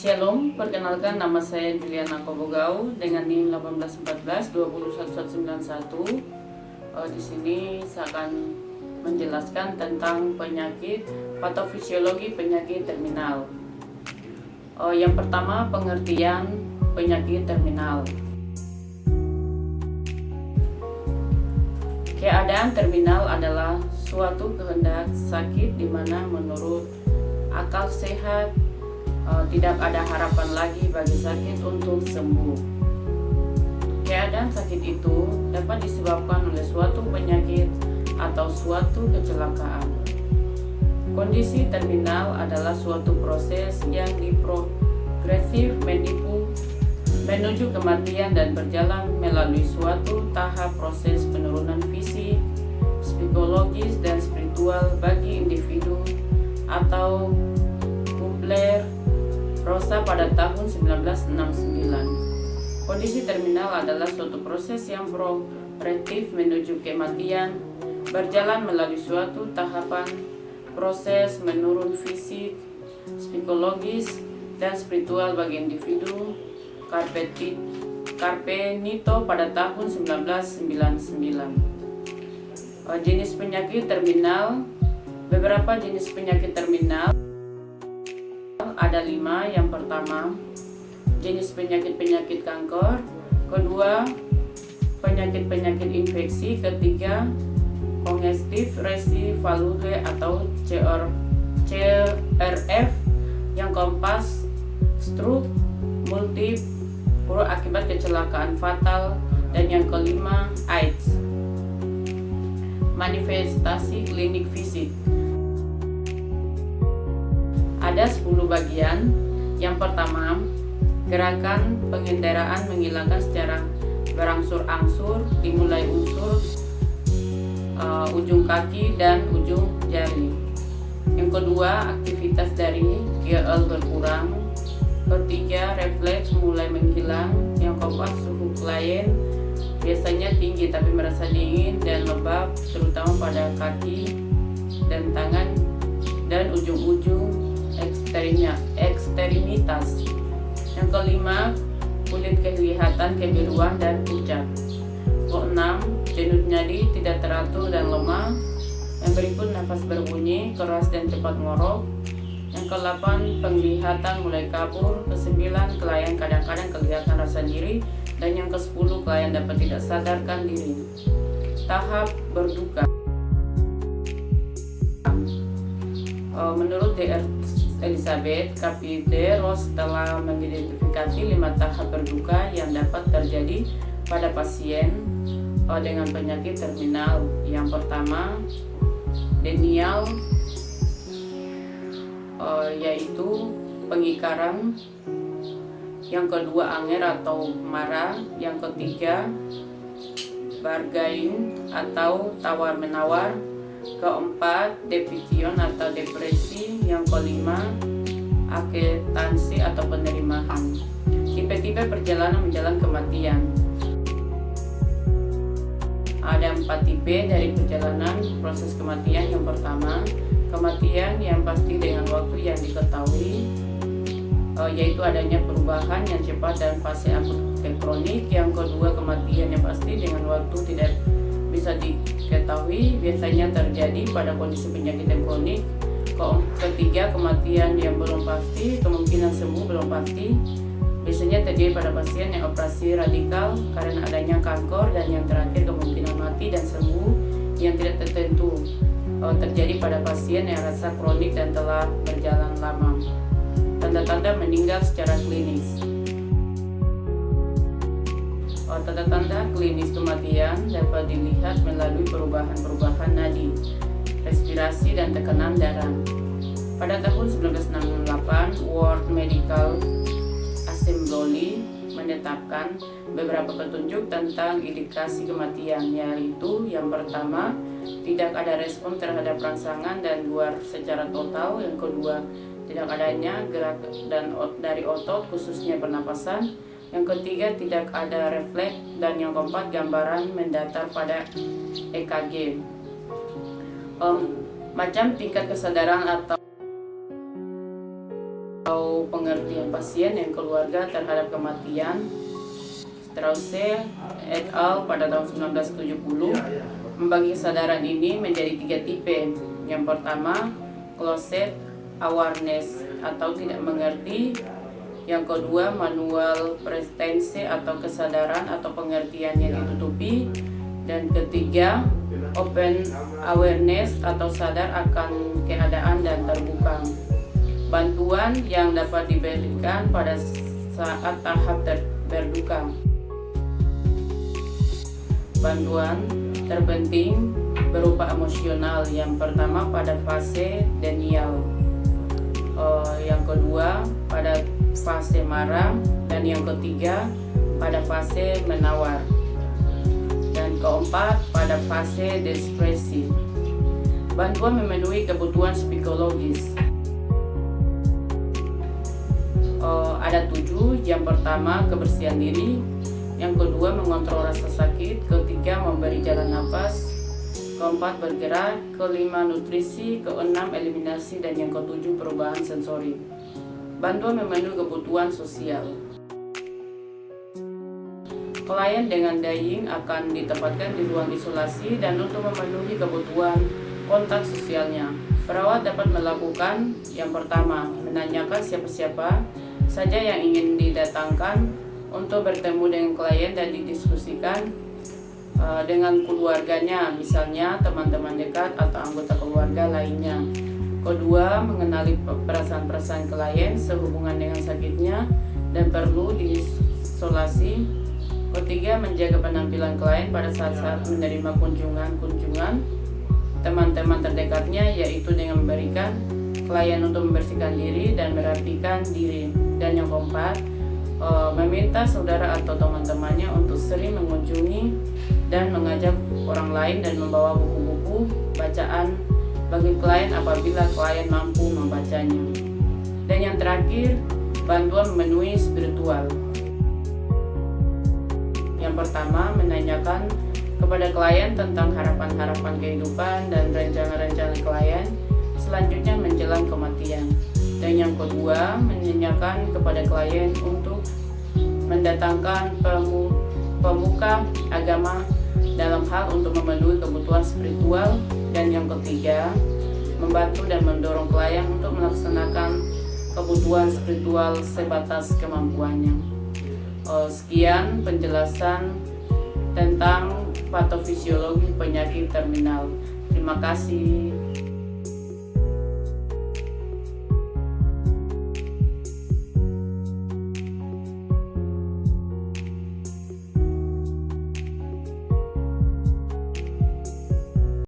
Shalom, perkenalkan nama saya Juliana Kobogau dengan NIM 1814-20191. Di sini saya akan menjelaskan tentang penyakit patofisiologi penyakit terminal. Yang pertama, pengertian penyakit terminal. Keadaan terminal adalah suatu kehendak sakit di mana menurut akal sehat tidak ada harapan lagi bagi sakit untuk sembuh. Keadaan sakit itu dapat disebabkan oleh suatu penyakit atau suatu kecelakaan. Kondisi terminal adalah suatu proses yang progresif menuju kematian dan berjalan melalui suatu tahap proses penurunan fisik, psikologis, dan spiritual bagi individu atau Kubler-Ross pada tahun 1969. Kondisi terminal adalah suatu proses yang progresif menuju kematian, berjalan melalui suatu tahapan proses menurun fisik, psikologis, dan spiritual bagi individu. Carpenito pada tahun 1999. Jenis penyakit terminal. Beberapa jenis penyakit terminal ada 5. Yang pertama, jenis penyakit kanker. Kedua, penyakit infeksi. Ketiga, congestive resiflude atau CRF. Yang keempat, stroke multiple akibat kecelakaan fatal. Dan yang kelima, AIDS. Manifestasi klinik fisik ada 10 bagian. Yang pertama, gerakan pengendaraan menghilangkan secara berangsur-angsur dimulai ujung kaki dan ujung jari. Yang kedua, aktivitas dari GL berkurang. Ketiga, refleks mulai menghilang. Yang keempat, suhu klien biasanya tinggi tapi merasa dingin dan lembab, terutama pada kaki dan tangan dan ujung-ujung ekstremitas. Yang kelima, kulit kelihatan kebiruan dan pucat. Keenam, denyut nadi tidak teratur dan lemah. Yang berikut, nafas berbunyi keras dan cepat ngorok. Yang kedelapan, penglihatan mulai kabur. Kesembilan, klien kadang-kadang kelihatan rasa nyeri. Dan yang ke-10, klien dapat tidak sadarkan diri. Tahap berduka. Menurut Dr. Elizabeth Carpenter-Ross telah mengidentifikasi 5 tahap berduka yang dapat terjadi pada pasien dengan penyakit terminal. Yang pertama, denial, yaitu pengingkaran. Yang kedua, anger atau marah. Yang ketiga, bargain atau tawar-menawar. Keempat, depression atau depresi. Yang kelima, aketansi atau penerimaan. Tipe-tipe perjalanan menjelang kematian. Ada 4 tipe dari perjalanan proses kematian. Yang pertama, kematian yang pasti dengan waktu yang diketahui, yaitu adanya perubahan yang cepat dan fase akut ke kronik. Yang kedua, kematian yang pasti dengan waktu tidak bisa diketahui, biasanya terjadi pada kondisi penyakit yang kronik. Ketiga, kematian yang belum pasti, kemungkinan sembuh belum pasti, biasanya terjadi pada pasien yang operasi radikal karena adanya kanker. Dan yang terakhir, kemungkinan mati dan sembuh yang tidak tertentu, terjadi pada pasien yang rasa kronik dan telah berjalan lama. Tanda-tanda meninggal secara klinis. Tanda-tanda klinis kematian dapat dilihat melalui perubahan nadi, respirasi, dan tekanan darah. Pada tahun 1968, World Medical Assembly menetapkan beberapa petunjuk tentang indikasi kematian, yaitu yang pertama, tidak ada respon terhadap rangsangan dan luar secara total. Yang kedua, tidak adanya gerak dari otot, khususnya pernapasan. Yang ketiga, tidak ada refleks. Dan yang keempat, gambaran mendatar pada EKG. Macam tingkat kesadaran atau atau pengertian pasien dan keluarga terhadap kematian. Strauss et al. Pada tahun 1970 membagi kesadaran ini menjadi 3 tipe. Yang pertama, closet awareness atau tidak mengerti. Yang kedua, manual pretense atau kesadaran atau pengertian yang ditutupi. Dan ketiga, open awareness atau sadar akan keadaan dan terbuka. Bantuan yang dapat diberikan pada saat tahap berduka. Bantuan terpenting berupa emosional. Yang pertama pada fase denial, yang kedua pada fase marah, dan yang ketiga pada fase menawar, dan keempat pada fase depresi. Bantuan memenuhi kebutuhan psikologis. Ada 7. Yang pertama kebersihan diri, yang kedua mengontrol rasa sakit, ketiga memberi jalan nafas, keempat bergerak, kelima nutrisi, keenam eliminasi, dan yang ketujuh perubahan sensori. Bantuan memenuhi kebutuhan sosial. Klien dengan dying akan ditempatkan di ruang isolasi dan untuk memenuhi kebutuhan kontak sosialnya, perawat dapat melakukan yang pertama, menanyakan siapa-siapa saja yang ingin didatangkan untuk bertemu dengan klien dan didiskusikan dengan keluarganya, misalnya teman-teman dekat atau anggota keluarga lainnya. Kedua, mengenali perasaan-perasaan klien sehubungan dengan sakitnya dan perlu diisolasi. Ketiga, menjaga penampilan klien pada saat-saat menerima kunjungan teman-teman terdekatnya, yaitu dengan memberikan klien untuk membersihkan diri dan merapikan diri. Dan yang keempat, meminta saudara atau teman-temannya untuk sering mengunjungi dan mengajak orang lain dan membawa buku-buku bacaan bagi klien apabila klien mampu membacanya. Dan yang terakhir, bantuan memenuhi spiritual. Yang pertama, menanyakan kepada klien tentang harapan-harapan kehidupan dan rencana-rencana klien selanjutnya menjelang kematian. Dan yang kedua, menanyakan kepada klien untuk mendatangkan pemuka agama dalam hal untuk memenuhi kebutuhan spiritual. Dan yang ketiga, membantu dan mendorong klien untuk melaksanakan kebutuhan spiritual sebatas kemampuannya. Sekian penjelasan tentang patofisiologi penyakit terminal. Terima kasih.